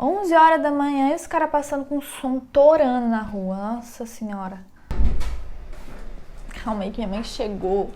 11 horas da manhã e os caras passando com o som torando na rua. Nossa senhora. Calma aí que minha mãe chegou.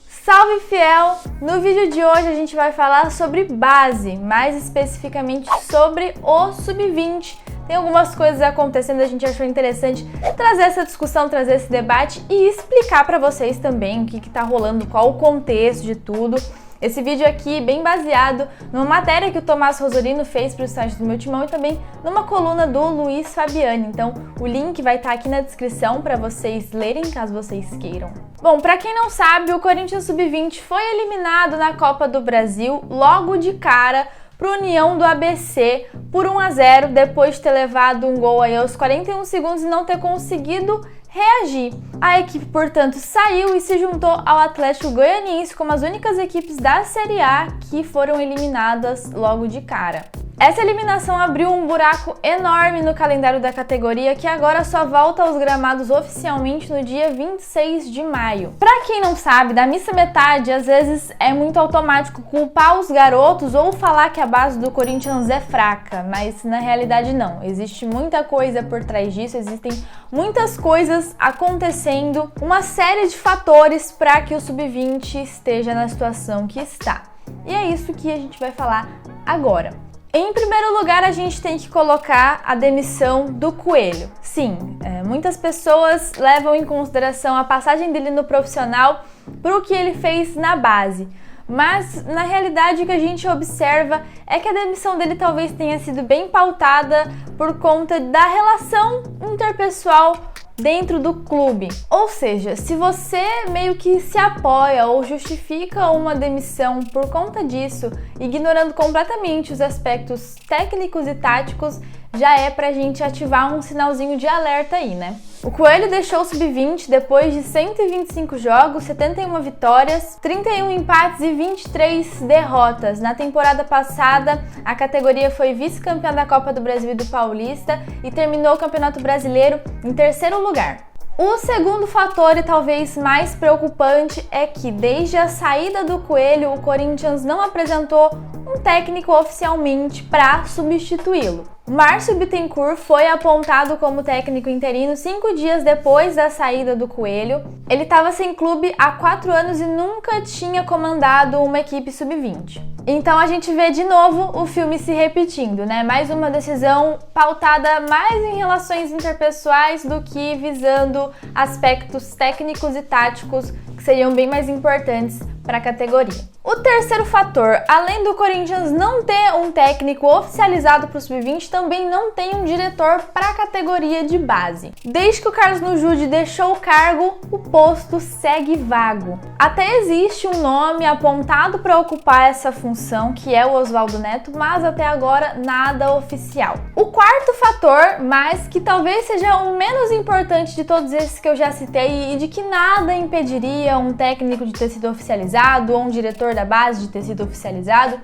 Salve fiel! No vídeo de hoje a gente vai falar sobre base, mais especificamente sobre o Sub-20. Tem algumas coisas acontecendo, a gente achou interessante trazer essa discussão, trazer esse debate e explicar para vocês também o que tá rolando, qual o contexto de tudo. Esse vídeo aqui bem baseado numa matéria que o Tomás Rosolino fez para o site do Meu Timão e também numa coluna do Luiz Fabiani. Então o link vai estar aqui na descrição para vocês lerem, caso vocês queiram. Bom, para quem não sabe, o Corinthians Sub-20 foi eliminado na Copa do Brasil logo de cara para União do ABC por 1-0, depois de ter levado um gol aí aos 41 segundos e não ter conseguido reagir. A equipe, portanto, saiu e se juntou ao Atlético Goianiense como as únicas equipes da Série A que foram eliminadas logo de cara. Essa eliminação abriu um buraco enorme no calendário da categoria, que agora só volta aos gramados oficialmente no dia 26 de maio. Pra quem não sabe, da missa metade, às vezes é muito automático culpar os garotos ou falar que a base do Corinthians é fraca, mas na realidade não. Existe muita coisa por trás disso, existem muitas coisas acontecendo, uma série de fatores para que o Sub-20 esteja na situação que está. E é isso que a gente vai falar agora. Em primeiro lugar, a gente tem que colocar a demissão do Coelho. Sim, muitas pessoas levam em consideração a passagem dele no profissional para o que ele fez na base. Mas, na realidade, o que a gente observa é que a demissão dele talvez tenha sido bem pautada por conta da relação interpessoal dentro do clube. Ou seja, se você meio que se apoia ou justifica uma demissão por conta disso, ignorando completamente os aspectos técnicos e táticos, já é pra gente ativar um sinalzinho de alerta aí, né? O Coelho deixou o Sub-20 depois de 125 jogos, 71 vitórias, 31 empates e 23 derrotas. Na temporada passada, a categoria foi vice-campeã da Copa do Brasil e do Paulista e terminou o Campeonato Brasileiro em terceiro lugar. O segundo fator e talvez mais preocupante é que desde a saída do Coelho, o Corinthians não apresentou um técnico oficialmente para substituí-lo. Márcio Bittencourt foi apontado como técnico interino 5 dias depois da saída do Coelho. Ele estava sem clube há 4 anos e nunca tinha comandado uma equipe sub-20. Então a gente vê de novo o filme se repetindo, né? Mais uma decisão pautada mais em relações interpessoais do que visando aspectos técnicos e táticos que seriam bem mais importantes para a categoria. O terceiro fator, além do Corinthians não ter um técnico oficializado para o Sub-20, também não tem um diretor para a categoria de base. Desde que o Carlos Nujude deixou o cargo, o posto segue vago. Até existe um nome apontado para ocupar essa função, que é o Oswaldo Neto, mas até agora nada oficial. O quarto fator, mas que talvez seja o menos importante de todos esses que eu já citei e de que nada impediria um técnico de ter sido oficializado ou um diretor da base de ter sido oficializado,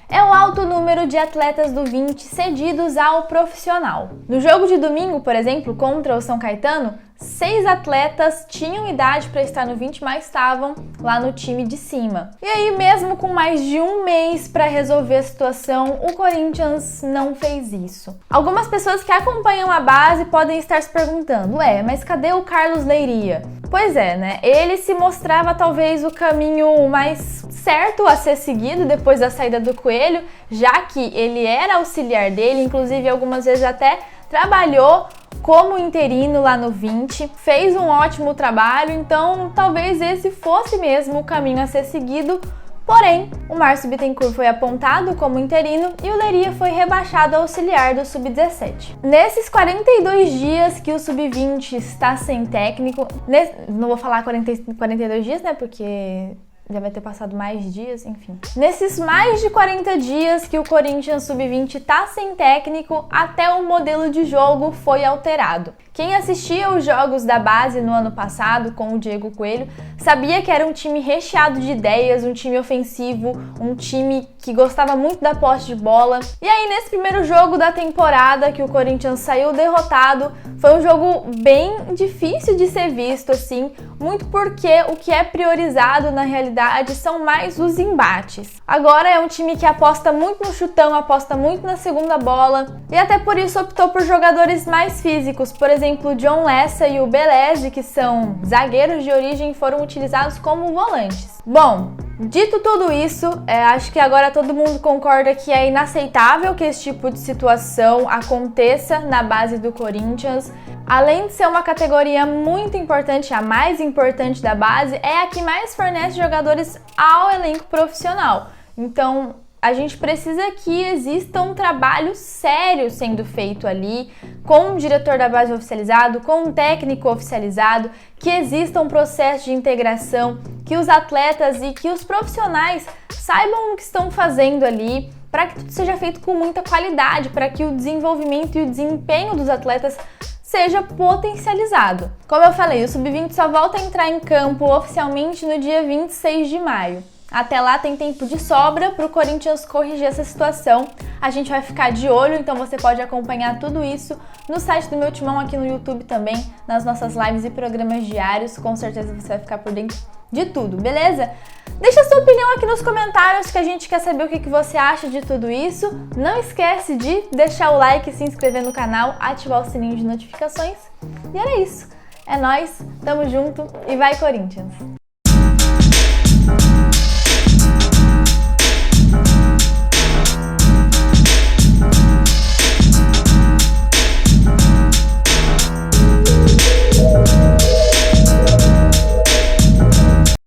é o alto número de atletas do 20 cedidos ao profissional. No jogo de domingo, por exemplo, contra o São Caetano, 6 atletas tinham idade para estar no 20, mas estavam lá no time de cima. E aí, mesmo com mais de um mês para resolver a situação, o Corinthians não fez isso. Algumas pessoas que acompanham a base podem estar se perguntando, mas cadê o Carlos Leiria? Pois é, né? Ele se mostrava talvez o caminho mais certo a ser seguido depois da saída do Coelho, já que ele era auxiliar dele, inclusive algumas vezes até trabalhou como interino lá no 20, fez um ótimo trabalho, então talvez esse fosse mesmo o caminho a ser seguido. Porém, o Márcio Bittencourt foi apontado como interino e o Leiria foi rebaixado a auxiliar do Sub-17. Nesses 42 dias que o Sub-20 está sem técnico, não vou falar 42 dias, né, porque já vai ter passado mais dias, enfim. Nesses mais de 40 dias que o Corinthians Sub-20 tá sem técnico, até o modelo de jogo foi alterado. Quem assistia os jogos da base no ano passado com o Diego Coelho sabia que era um time recheado de ideias, um time ofensivo, um time que gostava muito da posse de bola. E aí, nesse primeiro jogo da temporada que o Corinthians saiu derrotado, foi um jogo bem difícil de ser visto, assim, muito porque o que é priorizado na realidade são mais os embates. Agora é um time que aposta muito no chutão, aposta muito na segunda bola e até por isso optou por jogadores mais físicos. Por exemplo, o John Lessa e o Beleze, que são zagueiros de origem, foram utilizados como volantes. Bom, dito tudo isso, acho que agora todo mundo concorda que é inaceitável que esse tipo de situação aconteça na base do Corinthians. Além de ser uma categoria muito importante, a mais importante da base, é a que mais fornece jogadores ao elenco profissional. Então, a gente precisa que exista um trabalho sério sendo feito ali, com um diretor da base oficializado, com um técnico oficializado, que exista um processo de integração, que os atletas e que os profissionais saibam o que estão fazendo ali, para que tudo seja feito com muita qualidade, para que o desenvolvimento e o desempenho dos atletas seja potencializado. Como eu falei, o Sub-20 só volta a entrar em campo oficialmente no dia 26 de maio. Até lá tem tempo de sobra para o Corinthians corrigir essa situação. A gente vai ficar de olho, então você pode acompanhar tudo isso no site do Meu Timão, aqui no YouTube também, nas nossas lives e programas diários. Com certeza você vai ficar por dentro de tudo, beleza? Deixa a sua opinião aqui nos comentários que a gente quer saber o que você acha de tudo isso. Não esquece de deixar o like, se inscrever no canal, ativar o sininho de notificações. E era isso. É nóis, tamo junto e vai Corinthians!